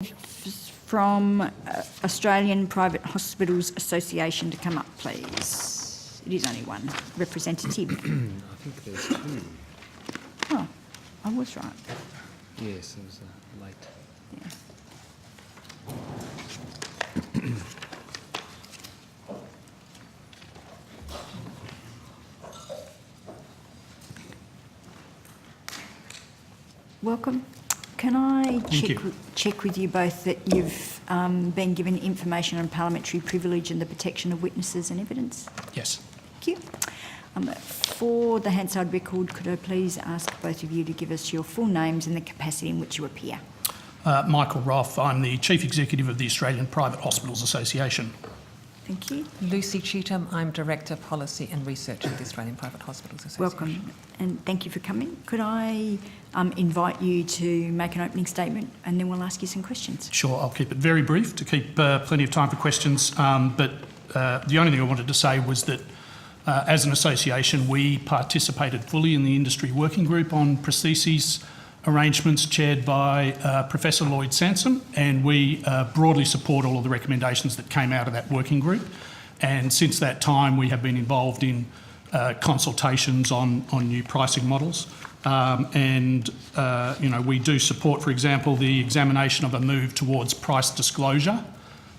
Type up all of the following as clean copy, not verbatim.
from Australian Private Hospitals Association to come up, please? It is only one representative. I think there's two. Oh, I was right. Yes, it was late. Yeah. Welcome. Can I check with you both that you've been given information on parliamentary privilege and the protection of witnesses and evidence? Yes. Thank you. For the Hansard record, could I please ask both of you to give us your full names and the capacity in which you appear? Michael Roff. I'm the Chief Executive of the Australian Private Hospitals Association. Thank you. Lucy Cheetham. I'm Director Policy and Research at the Australian Private Hospitals Association. Welcome and thank you for coming. Could I invite you to make an opening statement and then we'll ask you some questions? Sure, I'll keep it very brief to keep plenty of time for questions. But the only thing I wanted to say was that as an association, we participated fully in the industry working group on prostheses arrangements chaired by Professor Lloyd Sansom, and we broadly support all of the recommendations that came out of that working group. And since that time, we have been involved in consultations on new pricing models. We do support, for example, the examination of a move towards price disclosure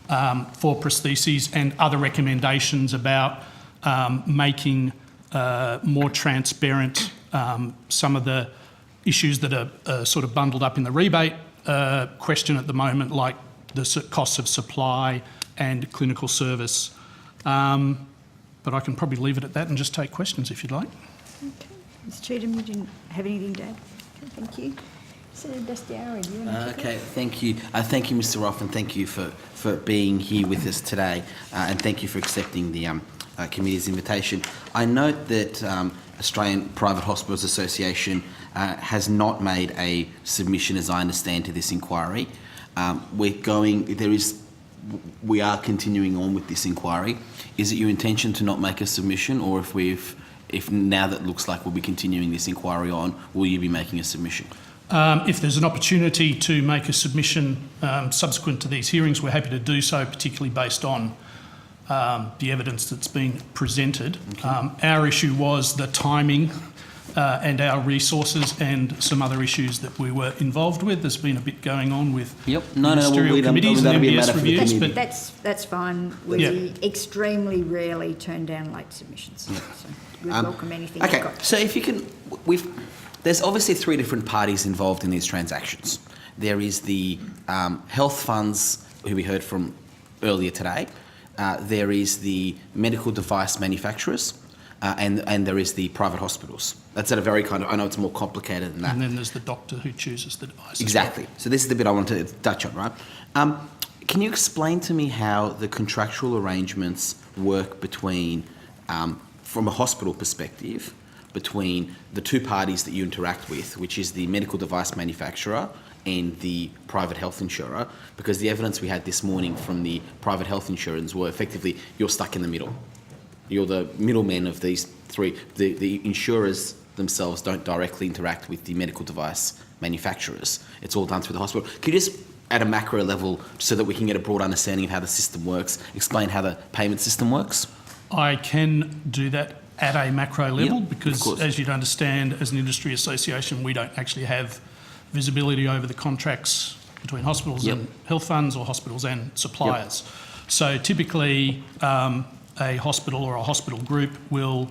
for prostheses and other recommendations about making more transparent some of the issues that are sort of bundled up in the rebate question at the moment, like the costs of supply and clinical service. But I can probably leave it at that and just take questions if you'd like. Okay. Ms Cheetham, you didn't have anything to add? Okay, thank you. Senator Dastyari, do you want to Okay, thank you. Thank you, Mr Roff, and thank you for being here with us today, and thank you for accepting the committee's invitation. I note that Australian Private Hospitals Association has not made a submission, as I understand, to this inquiry. We are continuing on with this inquiry. Is it your intention to not make a submission, or if now that looks like we'll be continuing this inquiry on, will you be making a submission? If there's an opportunity to make a submission subsequent to these hearings, we're happy to do so, particularly based on the evidence that's been presented. Okay. Our issue was the timing and our resources and some other issues that we were involved with. There's been a bit going on with ministerial committees and MBS reviews. But that's fine. We extremely rarely turn down late submissions. So we welcome anything you've got. So if you can, there's obviously three different parties involved in these transactions. There is the health funds, who we heard from earlier today. There is the medical device manufacturers, and there is the private hospitals. That's at a very I know it's more complicated than that. And then there's the doctor who chooses the device. Exactly. Well. So this is the bit I wanted to touch on, right? Can you explain to me how the contractual arrangements work between, from a hospital perspective, between the two parties that you interact with, which is the medical device manufacturer and the private health insurer? Because the evidence we had this morning from the private health insurance were effectively you're stuck in the middle. You're the middleman of these three. The insurers themselves don't directly interact with the medical device manufacturers. It's all done through the hospital. Can you just, at a macro level, so that we can get a broad understanding of how the system works, explain how the payment system works? I can do that at a macro level, because as you'd understand, as an industry association, we don't actually have visibility over the contracts between hospitals and health funds, or hospitals and suppliers. So typically a hospital or a hospital group will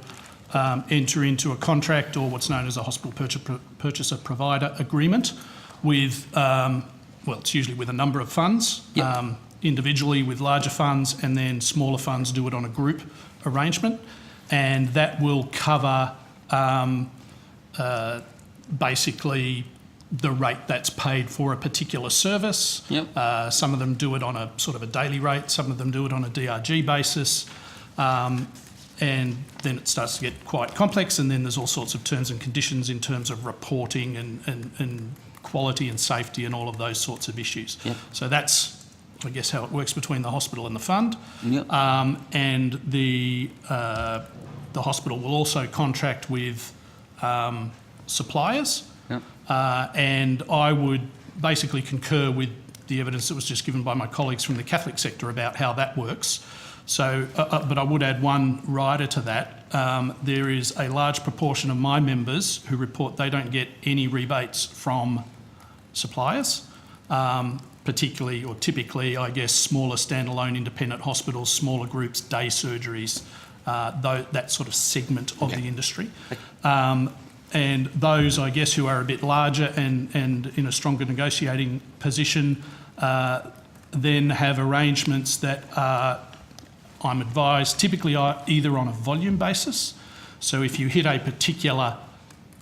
enter into a contract, or what's known as a hospital purchaser provider agreement with, it's usually with a number of funds, individually with larger funds, and then smaller funds do it on a group arrangement. And that will cover basically the rate that's paid for a particular service. Some of them do it on a sort of a daily rate, some of them do it on a DRG basis, and then it starts to get quite complex, and then there's all sorts of terms and conditions in terms of reporting and quality and safety and all of those sorts of issues. So that's, I guess, how it works between the hospital and the fund. And the hospital will also contract with suppliers. And I would basically concur with the evidence that was just given by my colleagues from the Catholic sector about how that works. So, but I would add one rider to that. There is a large proportion of my members who report they don't get any rebates from suppliers, particularly or typically, I guess, smaller standalone independent hospitals, smaller groups, day surgeries, that sort of segment of the industry. And those, I guess, who are a bit larger and in a stronger negotiating position then have arrangements that are, I'm advised, typically are either on a volume basis. So if you hit a particular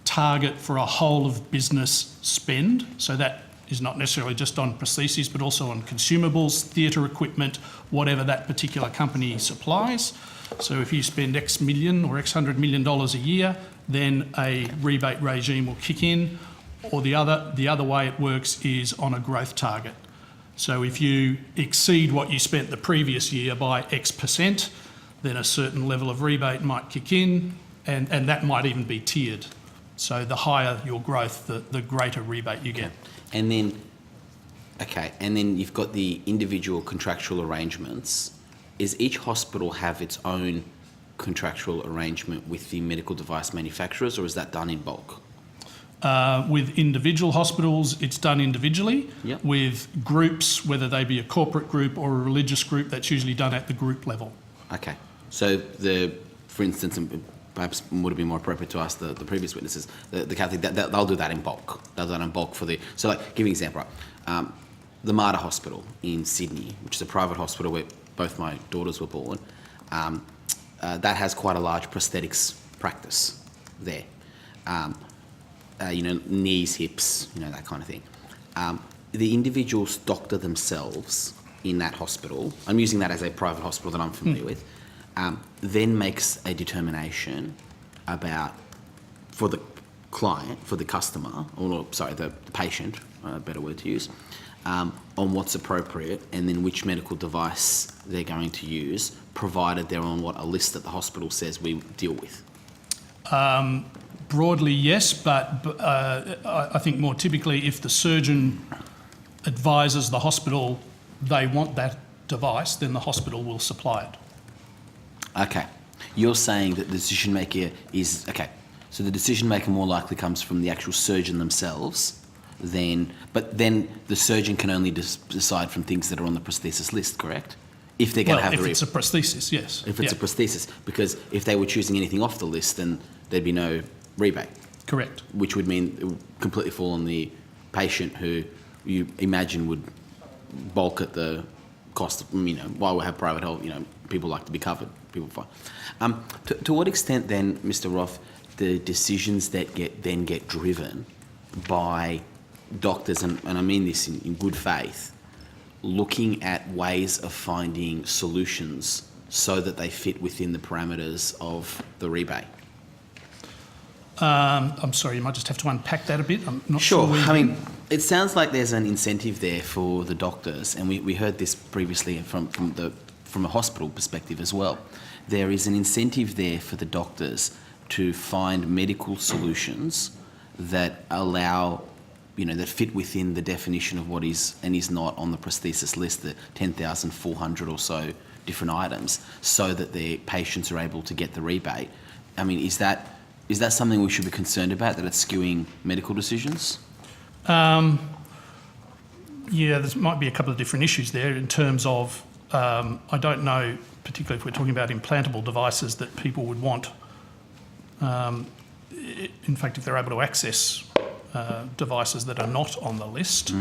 target for a whole of business spend, so that is not necessarily just on prostheses but also on consumables, theatre equipment, whatever that particular company supplies. So if you spend X million or X $100 million a year, then a rebate regime will kick in. Or the other way it works is on a growth target. So if you exceed what you spent the previous year by X%, then a certain level of rebate might kick in, and that might even be tiered. So the higher your growth, the greater rebate you get. And then you've got the individual contractual arrangements. Is each hospital have its own contractual arrangement with the medical device manufacturers, or is that done in bulk? With individual hospitals, it's done individually. Yep. With groups, whether they be a corporate group or a religious group, that's usually done at the group level. Okay. So for instance, and perhaps would have been more appropriate to ask the previous witnesses, the Catholic, they'll do that in bulk. They'll do that in bulk for the... So like, give me an example, right? The Mater Hospital in Sydney, which is a private hospital where both my daughters were born, that has quite a large prosthetics practice there. Knees, hips, that kind of thing. The individuals doctor themselves in that hospital, I'm using that as a private hospital that I'm familiar with, then makes a determination about, for the client, for the customer, the patient, a better word to use, on what's appropriate and then which medical device they're going to use, provided they're on a list that the hospital says we deal with. Broadly, yes, but I think more typically if the surgeon advises the hospital they want that device, then the hospital will supply it. Okay. You're saying that the decision maker is... Okay. So the decision maker more likely comes from the actual surgeon themselves, but then the surgeon can only decide from things that are on the prosthesis list, correct? If they're going to have if it's a prosthesis, yes. If it's a prosthesis, because if they were choosing anything off the list, then there'd be no rebate. Correct. Which would mean it would completely fall on the patient who you imagine would bulk at the cost of, while we have private health, people like to be covered, people fine. To what extent then, Mr. Roff, the decisions that get driven by doctors, and I mean this in good faith, looking at ways of finding solutions so that they fit within the parameters of the rebate? I'm sorry, you might just have to unpack that a bit. I'm not sure. Sure. It sounds like there's an incentive there for the doctors, and we heard this previously from a hospital perspective as well. There is an incentive there for the doctors to find medical solutions that allow, that fit within the definition of what is and is not on the prosthesis list, the 10,400 or so different items, so that their patients are able to get the rebate. Is that something we should be concerned about, that it's skewing medical decisions? Yeah, there might be a couple of different issues there in terms of, I don't know, particularly if we're talking about implantable devices, that people would want, in fact, if they're able to access devices that are not on the list.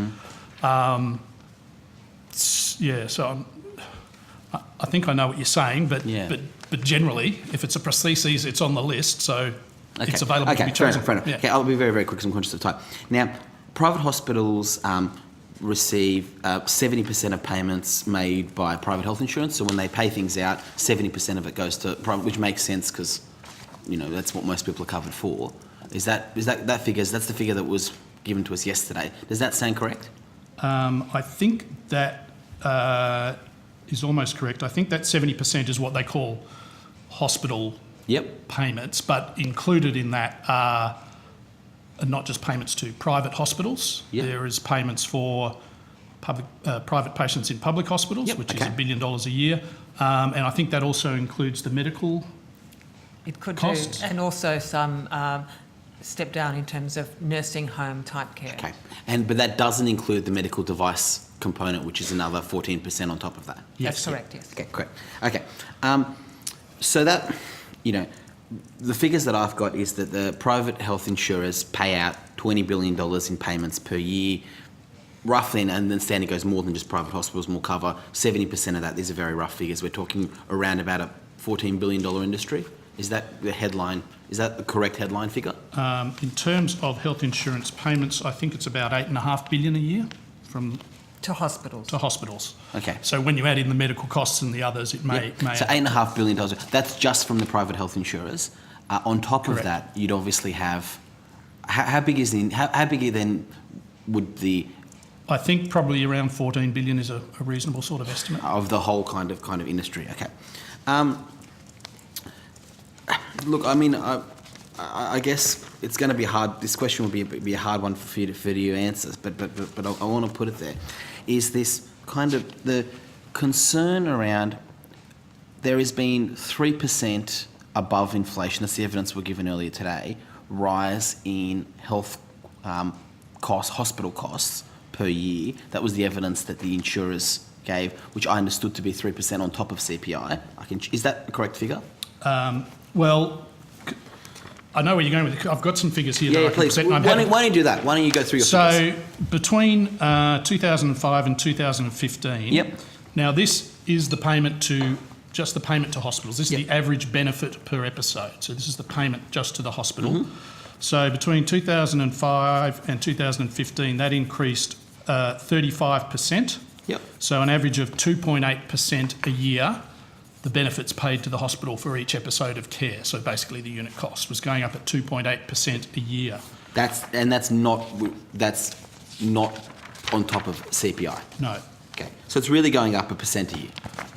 So I think I know what you're saying, but generally, if it's a prosthesis, it's on the list, so it's available to be chosen. Fair enough. Yeah. Okay, I'll be very, very quick because I'm conscious of time. Now, private hospitals receive 70% of payments made by private health insurance. So when they pay things out, 70% of it goes to private, which makes sense because, that's what most people are covered for. Is that figure? That's the figure that was given to us yesterday. Does that sound correct? I think that is almost correct. I think that 70% is what they call hospital payments, but included in that are not just payments to private hospitals. There is payments for private patients in public hospitals, Yep, which is okay. $1 billion a year. And I think that also includes the medical It could costs. do, and also some step down in terms of nursing home type care. Okay. But that doesn't include the medical device component, which is another 14% on top of that. That's correct, yes. Okay, correct. Okay. So that, the figures that I've got is that the private health insurers pay out $20 billion in payments per year, roughly, and then standard goes more than just private hospitals, more cover. 70% of that, these are very rough figures. We're talking around about a $14 billion industry. Is that the headline? Is that the correct headline figure? In terms of health insurance payments, I think it's about $8.5 billion a year To hospitals. to hospitals. Okay. So when you add in the medical costs and the others, it may... So $8.5 billion. That's just from the private health insurers. On top of Correct. that, you'd obviously have. How big then would the I think probably around 14 billion is a reasonable sort of estimate. of the whole kind of industry? Okay. Look, I mean, I guess it's going to be hard. This question will be a hard one for you to answer. But I want to put it there. Is this kind of the concern around? There has been 3% above inflation. That's the evidence we're given earlier today. Rise in health costs, hospital costs per year. That was the evidence that the insurers gave, which I understood to be 3% on top of CPI. Is that the correct figure? Well, I know where you're going with it. I've got some figures here. Yeah, that I can please. present, Why and I'm happy- don't you do that? Why don't you go through your figures? So between 2005 and 2015, Yep. Now this is the payment to just the payment to hospitals. This is the average benefit per episode. So this is the payment just to the hospital. Mm-hmm. So between 2005 and 2015, that increased 35%. Yep. So an average of 2.8% a year. The benefits paid to the hospital for each episode of care. So basically, the unit cost was going up at 2.8% a year. That's not on top of CPI. No. Okay, so it's really going up 1% a year.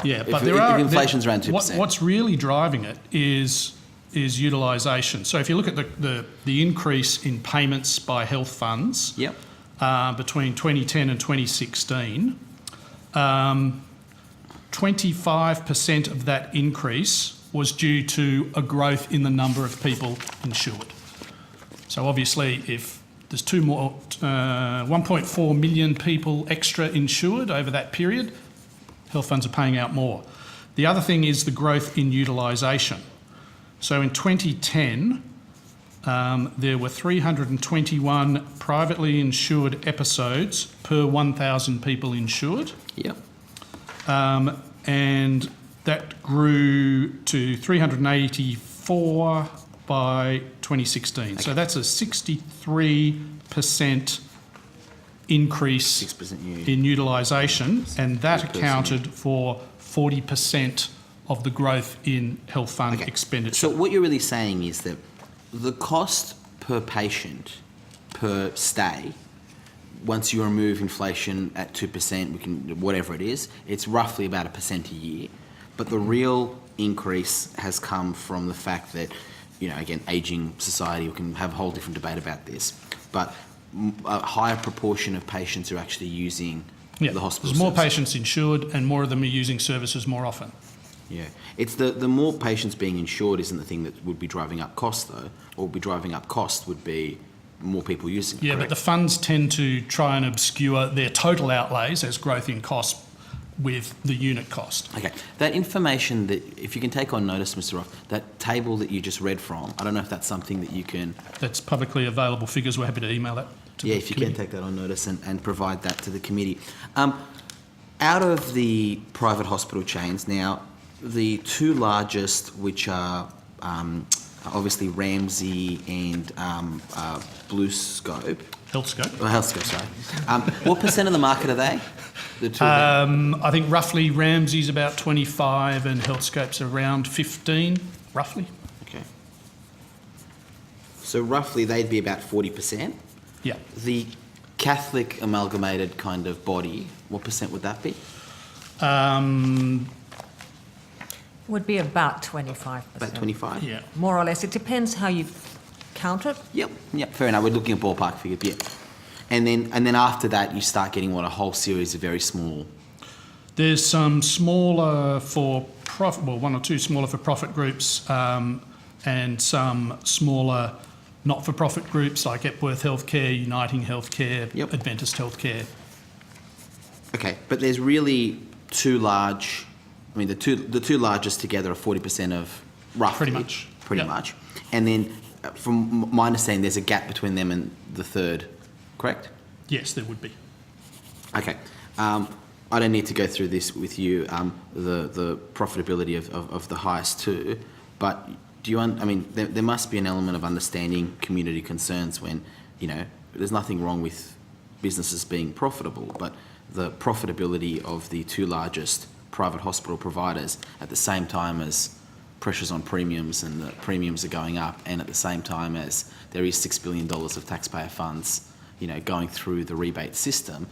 Yeah, but if inflation's around 2%. What's really driving it is utilisation. So if you look at the increase in payments by health funds Yep. between 2010 and 2016, 25% of that increase was due to a growth in the number of people insured. So obviously, if there's 1.4 million people extra insured over that period, health funds are paying out more. The other thing is the growth in utilisation. So in 2010, there were 321 privately insured episodes per 1,000 people insured. Yep. And that grew to 384 by 2016. So that's a 63% increase 6% in utilisation, and that accounted for 40% of the growth in health fund expenditure. So what you're really saying is that the cost per patient per stay, once you remove inflation at 2%, whatever it is, it's roughly about 1% a year. But the real increase has come from the fact that, again, ageing society, we can have a whole different debate about this, but a higher proportion of patients are actually using the hospital There's more services. patients insured, and more of them are using services more often. Yeah, it's the more patients being insured isn't the thing that would be driving up costs, though. What would be driving up costs would be more people using it. Yeah, correct? but the funds tend to try and obscure their total outlays as growth in cost with the unit cost. Okay, that information that, if you can take on notice, Mr. Roff, that table that you just read from, I don't know if that's something that you can... That's publicly available figures. We're happy to email that to the if you committee. can take that on notice and provide that to the committee. Out of the private hospital chains now, the two largest, which are obviously Ramsay and Blue Scope. HealthScope. Oh, HealthScope, sorry. What % of the market are they? The two of them? I think roughly Ramsay's about 25 and HealthScope's around 15, roughly. Okay. So roughly they'd be about 40%. Yeah. The Catholic amalgamated kind of body, what % would that be? Would be about 25%. About 25? Yeah. More or less. It depends how you count it. Yep, fair enough. We're looking at ballpark figures, yeah. And then after that, you start getting a whole series of very small. There's some smaller for-profit, well, one or two smaller for-profit groups, and some smaller not-for-profit groups like Epworth Healthcare, Uniting Healthcare, Yep. Adventist Healthcare. Okay, but there's really two large. I mean, the two largest together are 40% of roughly. Pretty Yep. much. And then, from my understanding, there's a gap between them and the third. Correct? Yes, there would be. Okay. I don't need to go through this with you. The profitability of the highest two, but do you? I mean, there must be an element of understanding community concerns when, there's nothing wrong with businesses being profitable, but the profitability of the two largest private hospital providers at the same time as pressures on premiums and the premiums are going up, and at the same time as there is $6 billion of taxpayer funds, going through the rebate system.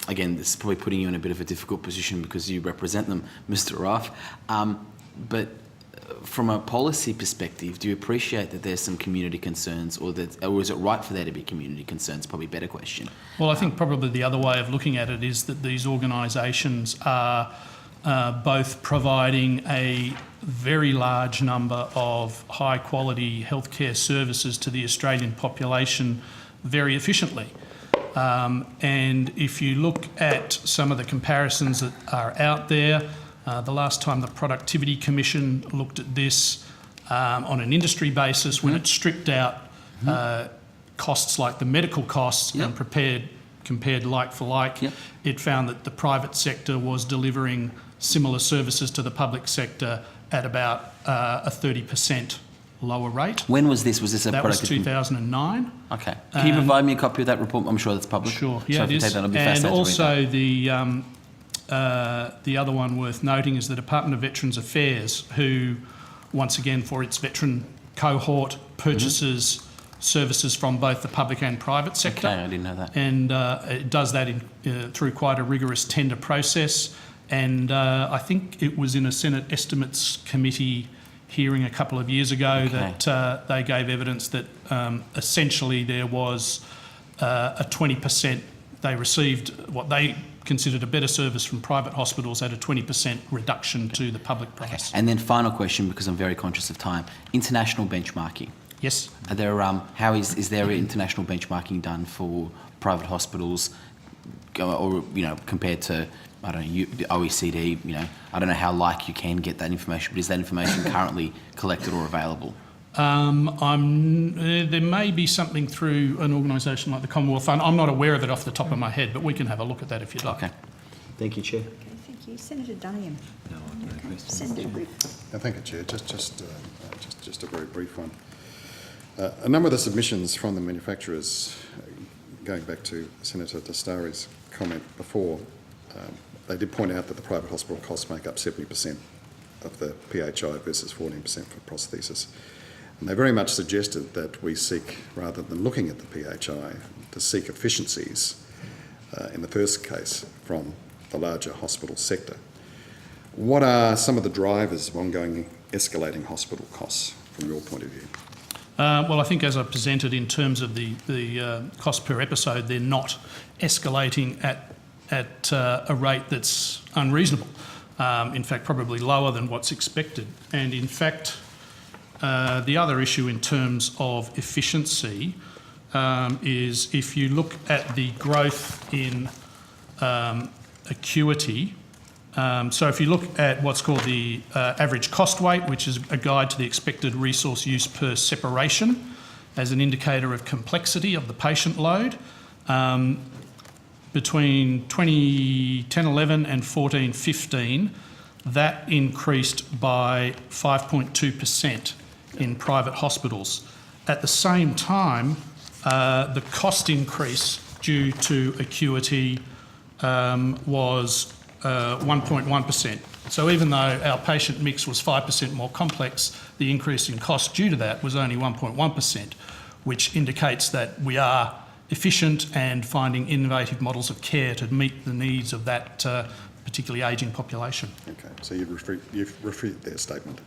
Again, this is probably putting you in a bit of a difficult position because you represent them, Mr. Roff. But from a policy perspective, do you appreciate that there's some community concerns, or is it right for there to be community concerns? Probably a better question. Well, I think probably the other way of looking at it is that these organisations are both providing a very large number of high-quality healthcare services to the Australian population very efficiently. And if you look at some of the comparisons that are out there, the last time the Productivity Commission looked at this on an industry basis, when it stripped out costs like the medical costs and compared like for like, it found that the private sector was delivering similar services to the public sector at about a 30% lower rate. When was this? Was this a That was productivity? 2009. Okay. Can you provide me a copy of that report? I'm sure that's public. Sure, So yeah, if it you is. take that, I'll be And fascinated to read also the other one worth noting is the Department of Veterans Affairs, who, once again, for its veteran cohort, purchases services from both the public and private sector. Okay, I didn't know that. And it does that through quite a rigorous tender process. And I think it was in a Senate Estimates Committee hearing a couple of years ago that they gave evidence that essentially there was a 20%, they received what they considered a better service from private hospitals at a 20% reduction to the public price. And then final question, because I'm very conscious of time, international benchmarking. Yes. Are there, how is there international benchmarking done for private hospitals, or, compared to, I don't know, the OECD, I don't know how you can get that information, but is that information currently collected or available? There may be something through an organisation like the Commonwealth Fund. I'm not aware of it off the top of my head, but we can have a look at that if you'd like. Okay. Thank you, Chair. Okay, thank you. Senator Dunnigan. No questions. Senator Griff. Thank you, Chair. Just a very brief one. A number of the submissions from the manufacturers, going back to Senator Dastyari's comment before, they did point out that the private hospital costs make up 70% of the PHI versus 14% for prosthesis. And they very much suggested that we seek, rather than looking at the PHI, to seek efficiencies in the first case from the larger hospital sector. What are some of the drivers of ongoing escalating hospital costs from your point of view? Well, I think as I presented in terms of the cost per episode, they're not escalating at a rate that's unreasonable. In fact, probably lower than what's expected. And in fact, the other issue in terms of efficiency is if you look at the growth in acuity. So if you look at what's called the average cost weight, which is a guide to the expected resource use per separation as an indicator of complexity of the patient load, between 2010-11 and 14-15, that increased by 5.2% in private hospitals. At the same time, the cost increase due to acuity was 1.1%. So even though our patient mix was 5% more complex, the increase in cost due to that was only 1.1%, which indicates that we are efficient and finding innovative models of care to meet the needs of that particularly ageing population. Okay, so you've refute their statement.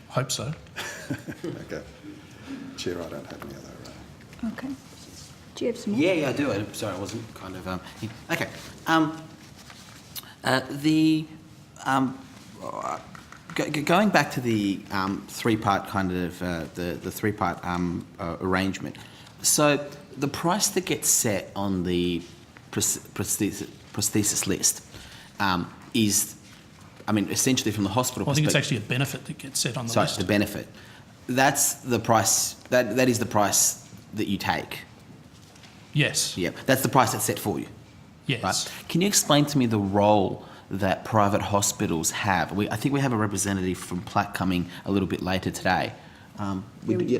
Hope so. Okay. Chair, I don't have any other... Okay. Do you have some more? Yeah, I do. Sorry, I wasn't kind of... okay. Going back to the three-part kind of... the three-part arrangement. So the price that gets set on the prosthesis list is... I mean, essentially from the hospital Well, I think it's perspective... actually a benefit that gets set on the Sorry, list. the benefit. That's the price... That is the price that you take. Yes. Yeah, that's the price that's set for you. Yes. Right. Can you explain to me the role that private hospitals have? I think we have a representative from Plaque coming a little bit later today. But if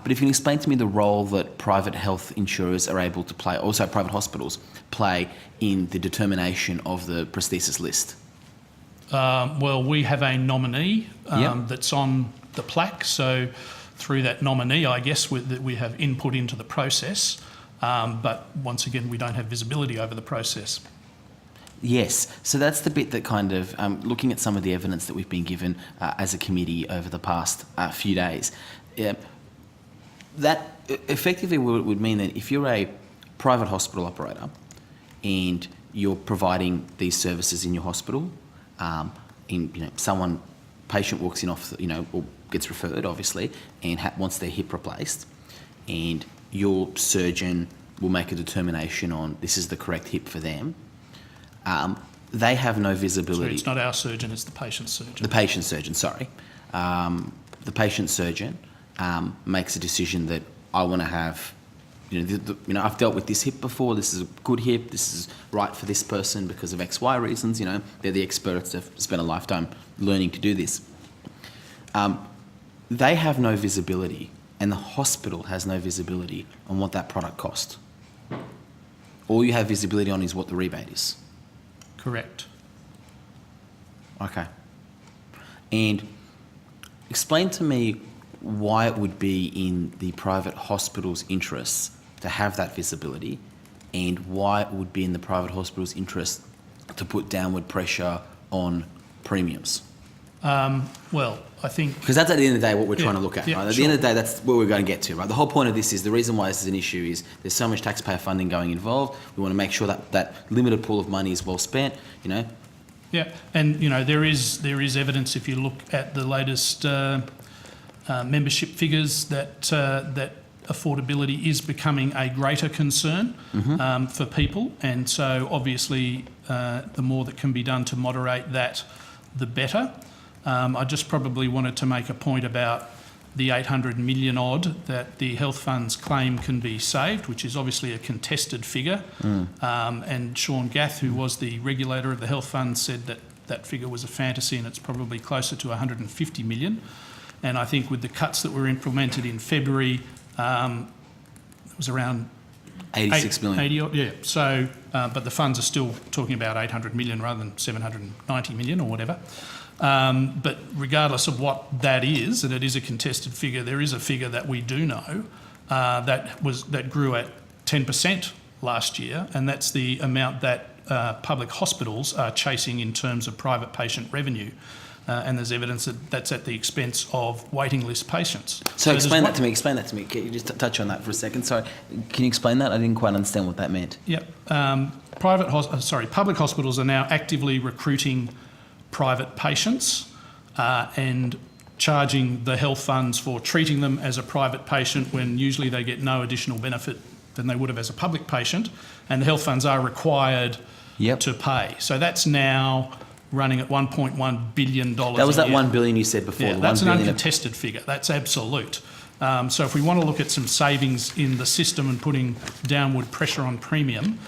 you can explain to me the role that private health insurers are able to play, also private hospitals play in the determination of the prosthesis list. Well, we have a nominee Yep. that's on the plaque, so through that nominee, I guess, we have input into the process, but once again, we don't have visibility over the process. Yes, so that's the bit that kind of, looking at some of the evidence that we've been given as a committee over the past few days, that effectively would mean that if you're a private hospital operator and you're providing these services in your hospital, patient walks in off, or gets referred, obviously, and wants their hip replaced, and your surgeon will make a determination on this is the correct hip for them. They have no visibility. So it's not our surgeon, it's the patient's surgeon. The patient surgeon, sorry. The patient surgeon makes a decision that I want to have, I've dealt with this hip before, this is a good hip, this is right for this person because of X, Y reasons, they're the experts, they've spent a lifetime learning to do this. They have no visibility, and the hospital has no visibility on what that product cost. All you have visibility on is what the rebate is. Correct. Okay. And explain to me why it would be in the private hospital's interests to have that visibility, and why it would be in the private hospital's interest to put downward pressure on premiums. Well, I think... Because that's at the end of the day what we're trying to look at, yeah, right? At sure. the end of the day, that's where we're going to get to, right? The whole point of this is, the reason why this is an issue is there's so much taxpayer funding going involved. We want to make sure that that limited pool of money is well spent, Yeah, and there is evidence if you look at the latest membership figures that affordability is becoming a greater concern for people, and so obviously the more that can be done to moderate that, the better. I just probably wanted to make a point about the 800 million odd that the health funds claim can be saved, which is obviously a contested figure. And Sean Gath, who was the regulator of the health funds, said that that figure was a fantasy and it's probably closer to 150 million. And I think with the cuts that were implemented in February, it was around 86 million. 80 odd, yeah. So, but the funds are still talking about 800 million rather than 790 million or whatever. But regardless of what that is, and it is a contested figure, there is a figure that we do know that grew at 10% last year, and that's the amount that public hospitals are chasing in terms of private patient revenue. And there's evidence that that's at the expense of waiting list patients. So explain that to me. Can you just touch on that for a second? Sorry, can you explain that? I didn't quite understand what that meant. Yep. Public hospitals are now actively recruiting private patients and charging the health funds for treating them as a private patient when usually they get no additional benefit than they would have as a public patient, and the health funds are required to pay. So that's now running at $1.1 billion. That was that $1 billion you said before. Yeah, that's an uncontested figure. That's absolute. So if we want to look at some savings in the system and putting downward pressure on premium,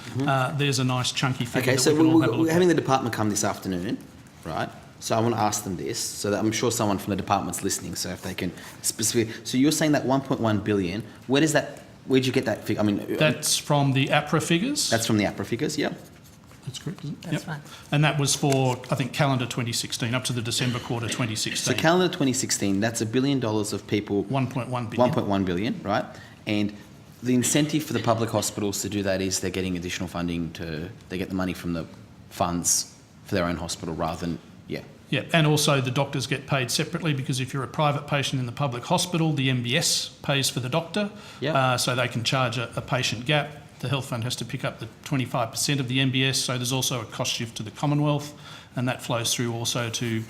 there's a nice chunky figure. Okay, that so we can all have a we're look having at. the department come this afternoon, right? So I want to ask them this, so that I'm sure someone from the department's listening. So if they can specifically, so you're saying that 1.1 billion. Where'd you get that figure? I mean, That's from the APRA figures. that's from the APRA figures, yeah. That's correct, isn't it? That's right. And that was for, I think, calendar 2016, up to the December quarter 2016. So calendar 2016, that's $1 billion of people. 1.1 billion. 1.1 billion, right? And the incentive for the public hospitals to do that is they're getting additional funding they get the money from the funds for their own hospital rather than, Yep. Yeah, and also the doctors get paid separately, because if you're a private patient in the public hospital, the MBS pays for the doctor, Yep. so they can charge a patient gap. The health fund has to pick up the 25% of the MBS, so there's also a cost shift to the Commonwealth, and that flows through also to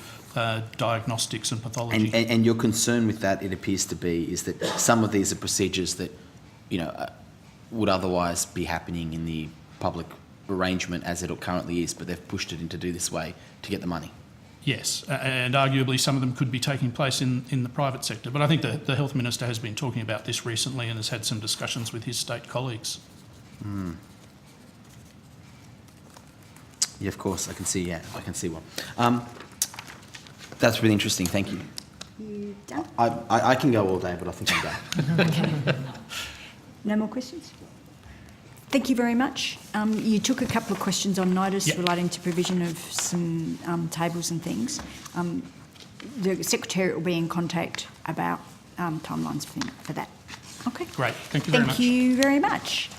diagnostics and pathology. And your concern with that, it appears to be, is that some of these are procedures that, would otherwise be happening in the public arrangement as it currently is, but they've pushed it in to do this way to get the money. Yes, and arguably some of them could be taking place in the private sector. But I think the Health Minister has been talking about this recently and has had some discussions with his state colleagues. Yeah, of course, I can see one. That's really interesting, thank you. You done? I can go all day, but I think I'm done. No more questions? Thank you very much. You took a couple of questions on notice relating to provision of some tables and things. The Secretariat will be in contact about timelines for that. Okay. Great, thank you very much. Thank you very much.